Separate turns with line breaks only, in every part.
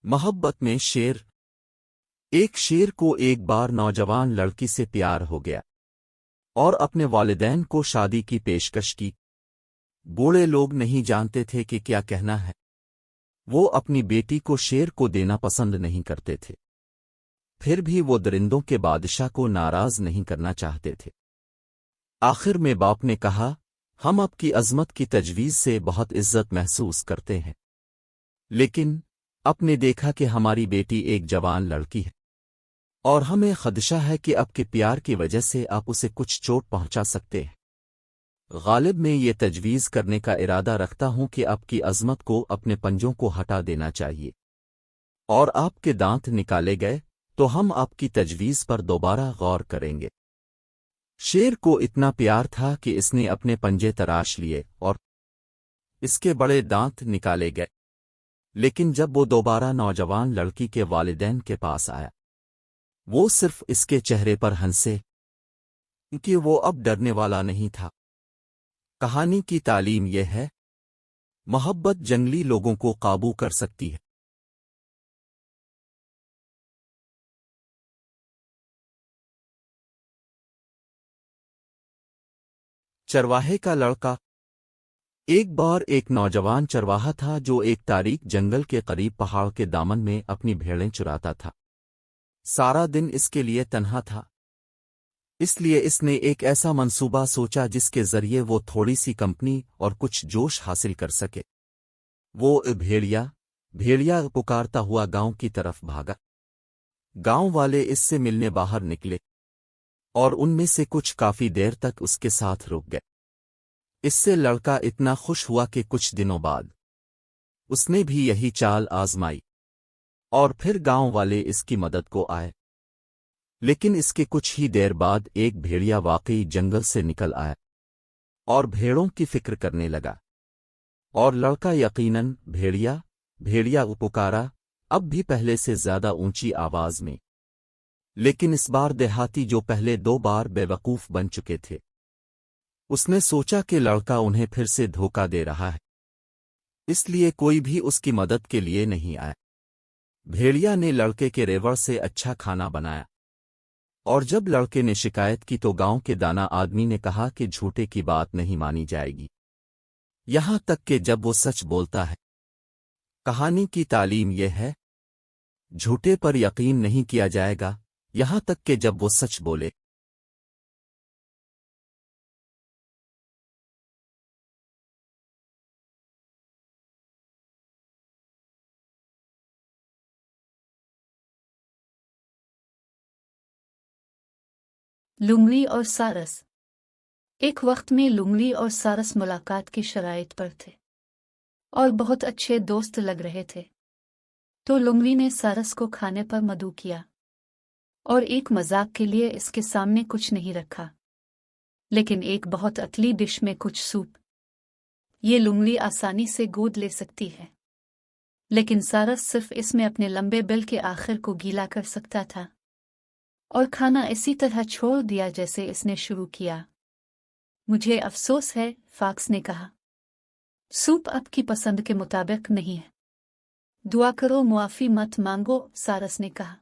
محبت میں شیر۔ ایک شیر کو ایک بار نوجوان لڑکی سے پیار ہو گیا اور اپنے والدین کو شادی کی پیشکش کی۔ بوڑھے لوگ نہیں جانتے تھے کہ کیا کہنا ہے۔ وہ اپنی بیٹی کو شیر کو دینا پسند نہیں کرتے تھے، پھر بھی وہ درندوں کے بادشاہ کو ناراض نہیں کرنا چاہتے تھے۔ آخر میں باپ نے کہا، ہم آپ کی عظمت کی تجویز سے بہت عزت محسوس کرتے ہیں، لیکن آپ نے دیکھا کہ ہماری بیٹی ایک جوان لڑکی ہے اور ہمیں خدشہ ہے کہ آپ کے پیار کی وجہ سے آپ اسے کچھ چوٹ پہنچا سکتے ہیں۔ غالب میں یہ تجویز کرنے کا ارادہ رکھتا ہوں کہ آپ کی عظمت کو اپنے پنجوں کو ہٹا دینا چاہیے اور آپ کے دانت نکالے گئے تو ہم آپ کی تجویز پر دوبارہ غور کریں گے۔ شیر کو اتنا پیار تھا کہ اس نے اپنے پنجے تراش لیے اور اس کے بڑے دانت نکالے گئے، لیکن جب وہ دوبارہ نوجوان لڑکی کے والدین کے پاس آیا، وہ صرف اس کے چہرے پر ہنسے کیونکہ وہ اب ڈرنے والا نہیں تھا۔ کہانی کی تعلیم یہ ہے، محبت جنگلی لوگوں کو قابو کر سکتی ہے۔ چرواہے کا لڑکا۔ ایک بار ایک نوجوان چرواہا تھا جو ایک تاریک جنگل کے قریب پہاڑ کے دامن میں اپنی بھیڑیں چراتا تھا۔ سارا دن اس کے لیے تنہا تھا، اس لیے اس نے ایک ایسا منصوبہ سوچا جس کے ذریعے وہ تھوڑی سی کمپنی اور کچھ جوش حاصل کر سکے۔ وہ بھیڑیا پکارتا ہوا گاؤں کی طرف بھاگا۔ گاؤں والے اس سے ملنے باہر نکلے اور ان میں سے کچھ کافی دیر تک اس کے ساتھ رک گئے۔ اس سے لڑکا اتنا خوش ہوا کہ کچھ دنوں بعد اس نے بھی یہی چال آزمائی اور پھر گاؤں والے اس کی مدد کو آئے۔ لیکن اس کے کچھ ہی دیر بعد ایک بھیڑیا واقعی جنگل سے نکل آیا اور بھیڑوں کی فکر کرنے لگا، اور لڑکا یقیناً بھیڑیا پکارا، اب بھی پہلے سے زیادہ اونچی آواز میں، لیکن اس بار دیہاتی جو پہلے 2 بار بے وقوف بن چکے تھے۔ اس نے سوچا کہ لڑکا انہیں پھر سے دھوکہ دے رہا ہے، اس لیے کوئی بھی اس کی مدد کے لیے نہیں آیا۔ بھیڑیا نے لڑکے کے ریوڑ سے اچھا کھانا بنایا، اور جب لڑکے نے شکایت کی تو گاؤں کے دانا آدمی نے کہا کہ جھوٹے کی بات نہیں مانی جائے گی، یہاں تک کہ جب وہ سچ بولتا ہے۔ کہانی کی تعلیم یہ ہے، جھوٹے پر یقین نہیں کیا جائے گا یہاں تک کہ جب وہ سچ بولے۔
لومڑی اور سارس۔ ایک وقت میں لومڑی اور سارس ملاقات کی شرائط پر تھے اور بہت اچھے دوست لگ رہے تھے۔ تو لومڑی نے سارس کو کھانے پر مدعو کیا اور ایک مذاق کے لیے اس کے سامنے کچھ نہیں رکھا، لیکن ایک بہت عقلی ڈش میں کچھ سوپ۔ یہ لومڑی آسانی سے گود لے سکتی ہے، لیکن سارس صرف اس میں اپنے لمبے بل کے آخر کو گیلا کر سکتا تھا اور کھانا اسی طرح چھوڑ دیا جیسے اس نے شروع کیا۔ مجھے افسوس ہے، فاکس نے کہا، سوپ آپ کی پسند کے مطابق نہیں ہے۔ دعا کرو، معافی مت مانگو، سارس نے کہا۔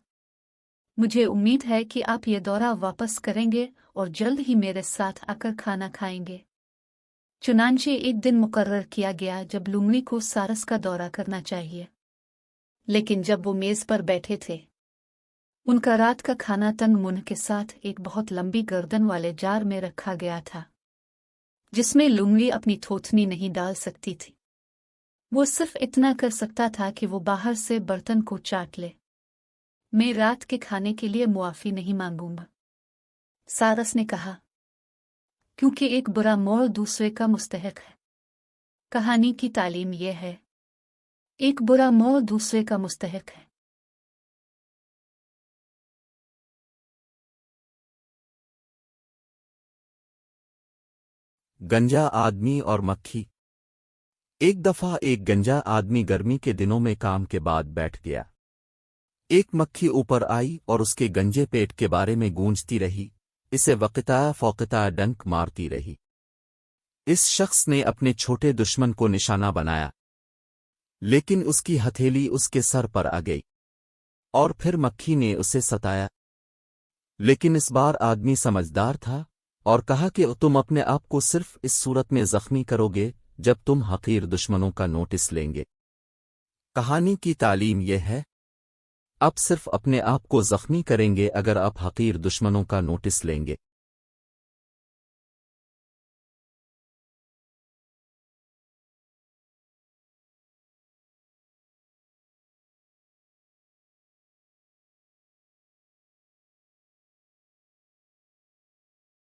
مجھے امید ہے کہ آپ یہ دورہ واپس کریں گے اور جلد ہی میرے ساتھ آ کر کھانا کھائیں گے۔ چنانچہ ایک دن مقرر کیا گیا جب لومڑی کو سارس کا دورہ کرنا چاہیے، لیکن جب وہ میز پر بیٹھے تھے، ان کا رات کا کھانا تنگ منہ کے ساتھ ایک بہت لمبی گردن والے جار میں رکھا گیا تھا جس میں لومڑی اپنی تھوتنی نہیں ڈال سکتی تھی۔ وہ صرف اتنا کر سکتا تھا کہ وہ باہر سے برتن کو چاٹ لے۔ میں رات کے کھانے کے لیے معافی نہیں مانگوں گا، سارس نے کہا، کیونکہ ایک برا مول دوسرے کا مستحق ہے۔ کہانی کی تعلیم یہ ہے، ایک برا مول دوسرے کا مستحق ہے۔
گنجا آدمی اور مکھی۔ ایک دفعہ ایک گنجا آدمی گرمی کے دنوں میں کام کے بعد بیٹھ گیا۔ ایک مکھی اوپر آئی اور اس کے گنجے پیٹ کے بارے میں گونجتی رہی، اسے وقتایا فوقتایا ڈنک مارتی رہی۔ اس شخص نے اپنے چھوٹے دشمن کو نشانہ بنایا، لیکن اس کی ہتھیلی اس کے سر پر آ گئی اور پھر مکھی نے اسے ستایا، لیکن اس بار آدمی سمجھدار تھا اور کہا کہ تم اپنے آپ کو صرف اس صورت میں زخمی کرو گے جب تم حقیر دشمنوں کا نوٹس لیں گے۔ کہانی کی تعلیم یہ ہے، آپ صرف اپنے آپ کو زخمی کریں گے اگر آپ حقیر دشمنوں کا نوٹس لیں گے۔